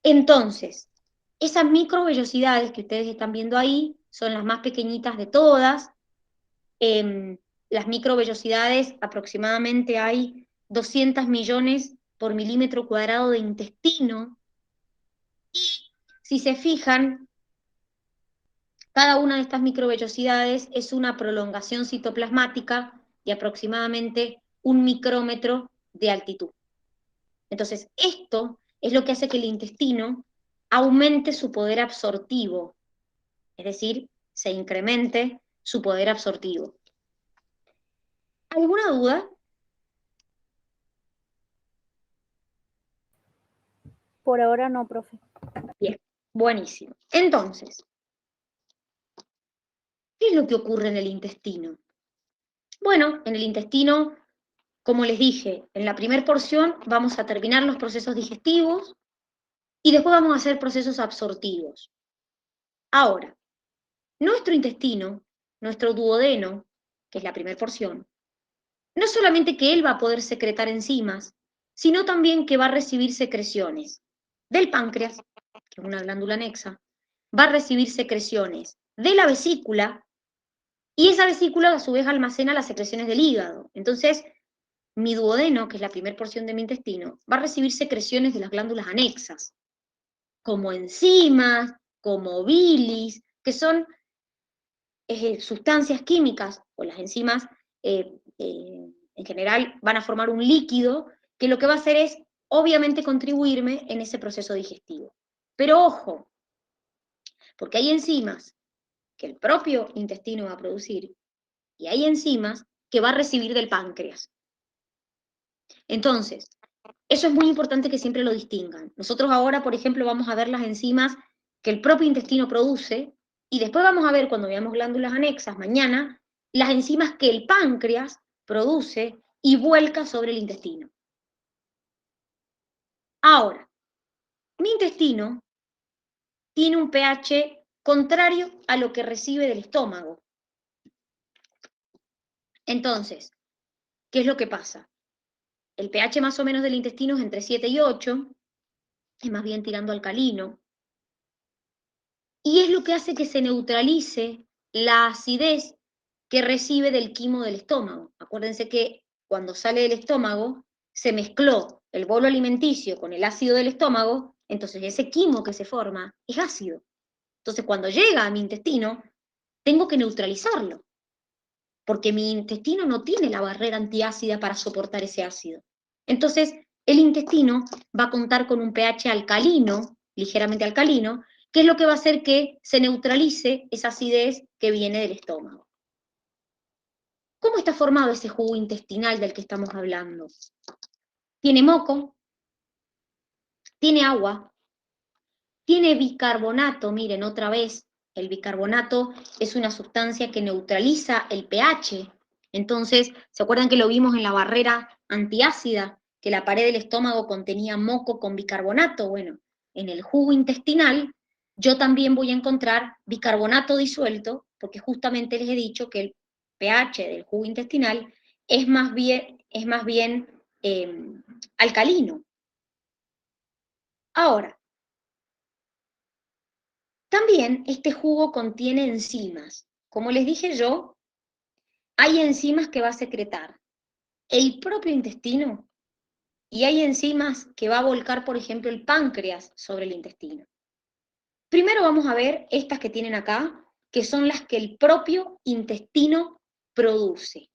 Entonces, esas microvellosidades que ustedes están viendo ahí son las más pequeñitas de todas. Las microvellosidades, aproximadamente hay 200 millones por milímetro cuadrado de intestino. Y si se fijan, cada una de estas microvellosidades es una prolongación citoplasmática de aproximadamente 1 micrómetro de altitud. Entonces, esto es lo que hace que el intestino aumente su poder absortivo, es decir, se incremente su poder absortivo. ¿Alguna duda? Por ahora no, profe. Bien, buenísimo. Entonces, ¿qué es lo que ocurre en el intestino? Bueno, en el intestino, como les dije, en la primera porción vamos a terminar los procesos digestivos y después vamos a hacer procesos absortivos. Ahora, nuestro intestino, nuestro duodeno, que es la primera porción, no solamente que él va a poder secretar enzimas, sino también que va a recibir secreciones del páncreas, que es una glándula anexa, va a recibir secreciones de la vesícula, y esa vesícula a su vez almacena las secreciones del hígado. Entonces, mi duodeno, que es la primera porción de mi intestino, va a recibir secreciones de las glándulas anexas, como enzimas, como bilis, que son sustancias químicas, o las enzimas en general van a formar un líquido que lo que va a hacer es, obviamente, contribuirme en ese proceso digestivo. Pero ojo, porque hay enzimas que el propio intestino va a producir y hay enzimas que va a recibir del páncreas. Entonces, eso es muy importante que siempre lo distingan. Nosotros ahora, por ejemplo, vamos a ver las enzimas que el propio intestino produce y después vamos a ver, cuando veamos glándulas anexas mañana, las enzimas que el páncreas produce y vuelca sobre el intestino. Ahora, mi intestino tiene un pH contrario a lo que recibe del estómago. Entonces, ¿qué es lo que pasa? El pH más o menos del intestino es entre 7 y 8, es más bien tirando alcalino, y es lo que hace que se neutralice la acidez que recibe del quimo del estómago. Acuérdense que cuando sale del estómago se mezcló el bolo alimenticio con el ácido del estómago, entonces ese quimo que se forma es ácido. Entonces cuando llega a mi intestino, tengo que neutralizarlo, porque mi intestino no tiene la barrera antiácida para soportar ese ácido. Entonces el intestino va a contar con un pH alcalino, ligeramente alcalino, que es lo que va a hacer que se neutralice esa acidez que viene del estómago. ¿Cómo está formado ese jugo intestinal del que estamos hablando? Tiene moco, tiene agua, tiene bicarbonato, miren otra vez, el bicarbonato es una sustancia que neutraliza el pH. Entonces, ¿se acuerdan que lo vimos en la barrera antiácida? Que la pared del estómago contenía moco con bicarbonato. Bueno, en el jugo intestinal yo también voy a encontrar bicarbonato disuelto, porque justamente les he dicho que el pH del jugo intestinal es más bien alcalino. Ahora, también este jugo contiene enzimas. Como les dije yo, hay enzimas que va a secretar el propio intestino y hay enzimas que va a volcar, por ejemplo, el páncreas sobre el intestino. Primero vamos a ver estas que tienen acá, que son las que el propio intestino produce.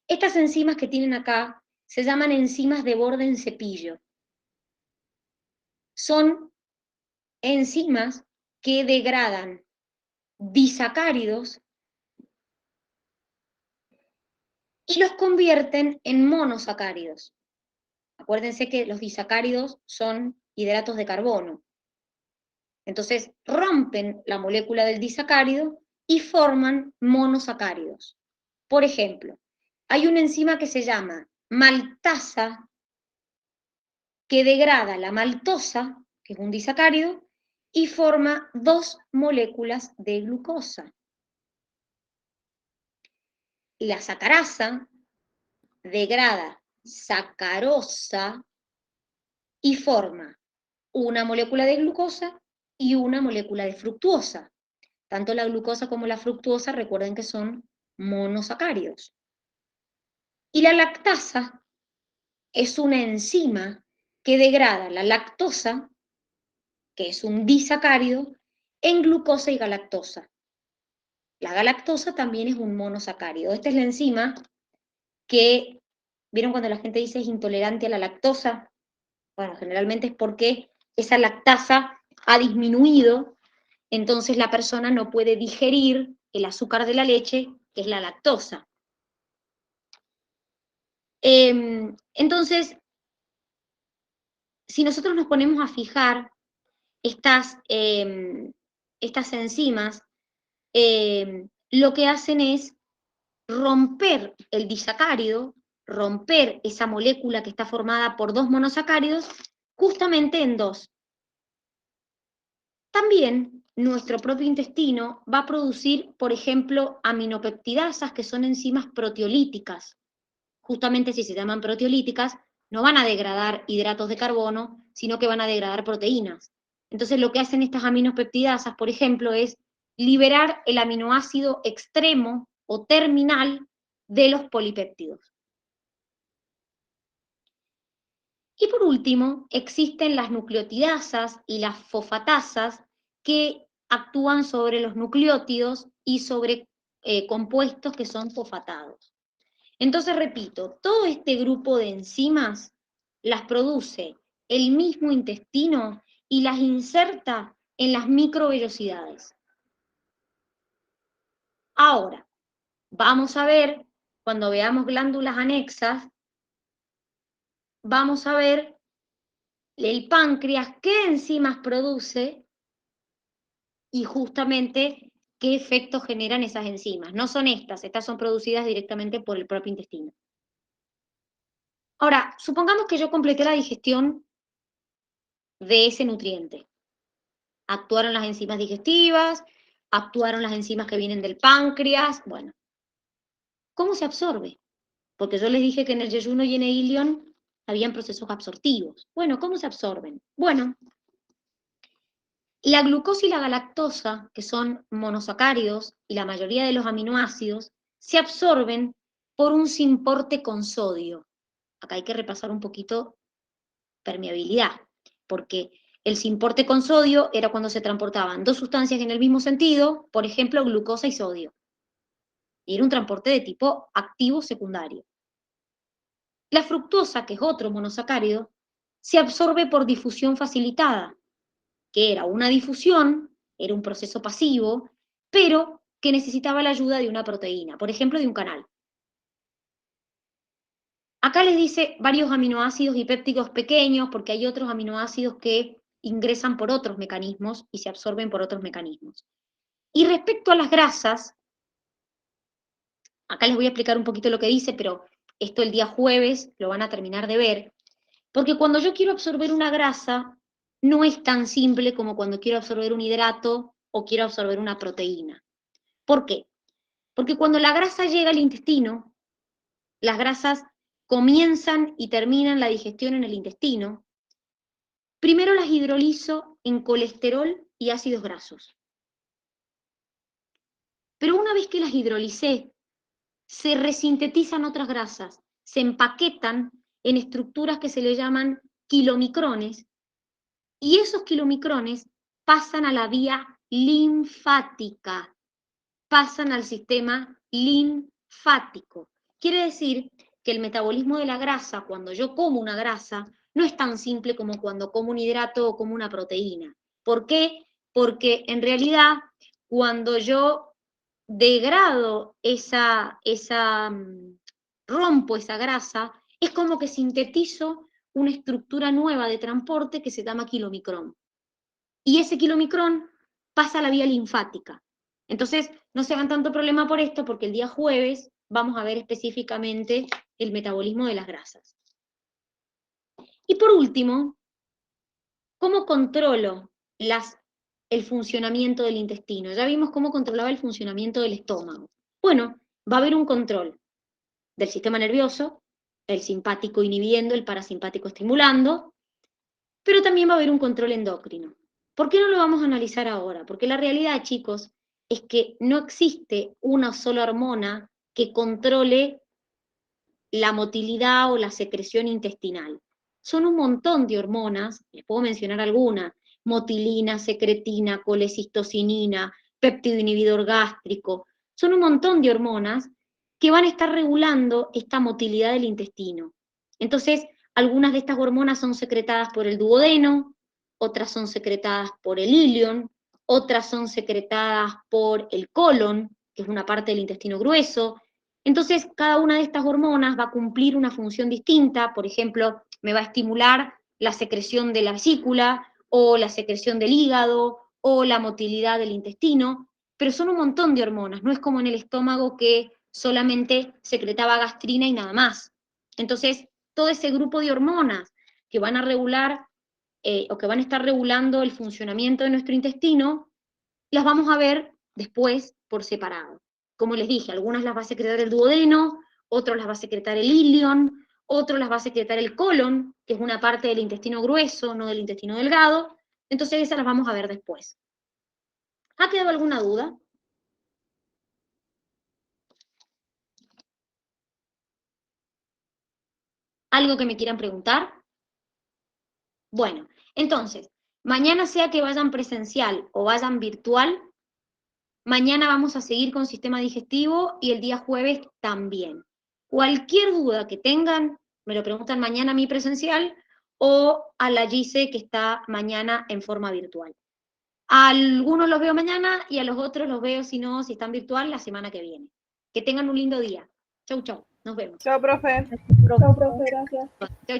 Estas enzimas que tienen acá se llaman enzimas de borde en cepillo. Son enzimas que degradan disacáridos y los convierten en monosacáridos. Acuérdense que los disacáridos son hidratos de carbono. Entonces rompen la molécula del disacárido y forman monosacáridos. Por ejemplo, hay una enzima que se llama maltasa que degrada la maltosa, que es un disacárido, y forma 2 moléculas de glucosa. La sacarasa degrada sacarosa y forma una molécula de glucosa y una molécula de fructuosa. Tanto la glucosa como la fructuosa, recuerden que son monosacáridos. Y la lactasa es una enzima que degrada la lactosa, que es un disacárido, en glucosa y galactosa. La galactosa también es un monosacárido. Esta es la enzima que, ¿vieron cuando la gente dice es intolerante a la lactosa? Bueno, generalmente es porque esa lactasa ha disminuido, entonces la persona no puede digerir el azúcar de la leche, que es la lactosa. Entonces, si nosotros nos ponemos a fijar estas enzimas, lo que hacen es romper el disacárido, romper esa molécula que está formada por 2 monosacáridos, justamente en 2. También nuestro propio intestino va a producir, por ejemplo, aminopeptidasas, que son enzimas proteolíticas. Justamente si se llaman proteolíticas, no van a degradar hidratos de carbono, sino que van a degradar proteínas. Entonces lo que hacen estas aminopeptidasas, por ejemplo, es liberar el aminoácido extremo o terminal de los polipéptidos. Y por último, existen las nucleotidasas y las fosfatasas que actúan sobre los nucleótidos y sobre compuestos que son fosfatados. Entonces, repito, todo este grupo de enzimas las produce el mismo intestino y las inserta en las microvellosidades. Ahora, vamos a ver, cuando veamos glándulas anexas, vamos a ver el páncreas qué enzimas produce y justamente qué efectos generan esas enzimas. No son estas son producidas directamente por el propio intestino. Ahora, supongamos que yo completé la digestión de ese nutriente. Actuaron las enzimas digestivas, actuaron las enzimas que vienen del páncreas, bueno. ¿Cómo se absorbe? Porque yo les dije que en el yeyuno y en el ilion habían procesos absortivos. Bueno, ¿cómo se absorben? Bueno, la glucosa y la galactosa, que son monosacáridos, y la mayoría de los aminoácidos, se absorben por un simporte con sodio. Acá hay que repasar un poquito permeabilidad, porque el simporte con sodio era cuando se transportaban 2 sustancias en el mismo sentido, por ejemplo, glucosa y sodio. Y era un transporte de tipo activo secundario. La fructosa, que es otro monosacárido, se absorbe por difusión facilitada, que era una difusión, era un proceso pasivo, pero que necesitaba la ayuda de una proteína, por ejemplo, de un canal. Acá les dice varios aminoácidos y péptidos pequeños, porque hay otros aminoácidos que ingresan por otros mecanismos y se absorben por otros mecanismos. Y respecto a las grasas, acá les voy a explicar un poquito lo que dice, pero esto el día jueves lo van a terminar de ver, porque cuando yo quiero absorber una grasa, no es tan simple como cuando quiero absorber un hidrato o quiero absorber una proteína. ¿Por qué? Porque cuando la grasa llega al intestino, las grasas comienzan y terminan la digestión en el intestino, primero las hidrolizo en colesterol y ácidos grasos. Pero una vez que las hidrolicé, se resintetizan otras grasas, se empaquetan en estructuras que se le llaman kilomicrones, y esos kilomicrones pasan a la vía linfática, pasan al sistema linfático. Quiere decir que el metabolismo de la grasa, cuando yo como una grasa, no es tan simple como cuando como un hidrato o como una proteína. ¿Por qué? Porque en realidad, cuando yo degrado rompo esa grasa, es como que sintetizo una estructura nueva de transporte que se llama kilomicrón. y ese kilomicrón pasa a la vía linfática. Entonces, no se hagan tanto problema por esto, porque el día jueves vamos a ver específicamente el metabolismo de las grasas. Y por último, ¿cómo controlo el funcionamiento del intestino? Ya vimos cómo controlaba el funcionamiento del estómago. Bueno, va a haber un control del sistema nervioso, el simpático inhibiendo, el parasimpático estimulando, pero también va a haber un control endocrino. ¿Por qué no lo vamos a analizar ahora? Porque la realidad, chicos, es que no existe una sola hormona que controle la motilidad o la secreción intestinal. Son un montón de hormonas, les puedo mencionar algunas: motilina, secretina, colecistocinina, péptido inhibidor gástrico. Son un montón de hormonas que van a estar regulando esta motilidad del intestino. Entonces, algunas de estas hormonas son secretadas por el duodeno, otras son secretadas por el ilion, otras son secretadas por el colon, que es una parte del intestino grueso. Entonces, cada una de estas hormonas va a cumplir una función distinta. Por ejemplo, me va a estimular la secreción de la vesícula, o la secreción del hígado, o la motilidad del intestino, pero son un montón de hormonas, no es como en el estómago que solamente secretaba gastrina y nada más. Entonces, todo ese grupo de hormonas que van a regular o que van a estar regulando el funcionamiento de nuestro intestino, las vamos a ver después por separado. Como les dije, algunas las va a secretar el duodeno, otros las va a secretar el ilion, otros las va a secretar el colon, que es una parte del intestino grueso, no del intestino delgado. Entonces esas las vamos a ver después. ¿Ha quedado alguna duda? ¿Algo que me quieran preguntar? Bueno, entonces, mañana sea que vayan presencial o vayan virtual, mañana vamos a seguir con sistema digestivo y el día jueves también. Cualquier duda que tengan, me lo preguntan mañana a mí presencial o a la Gise que está mañana en forma virtual. A algunos los veo mañana y a los otros los veo, si no, si están virtual, la semana que viene. Que tengan un lindo día. Chau, chau. Nos vemos. Chao, profe. Profe. Chao, profe. Gracias. Chau.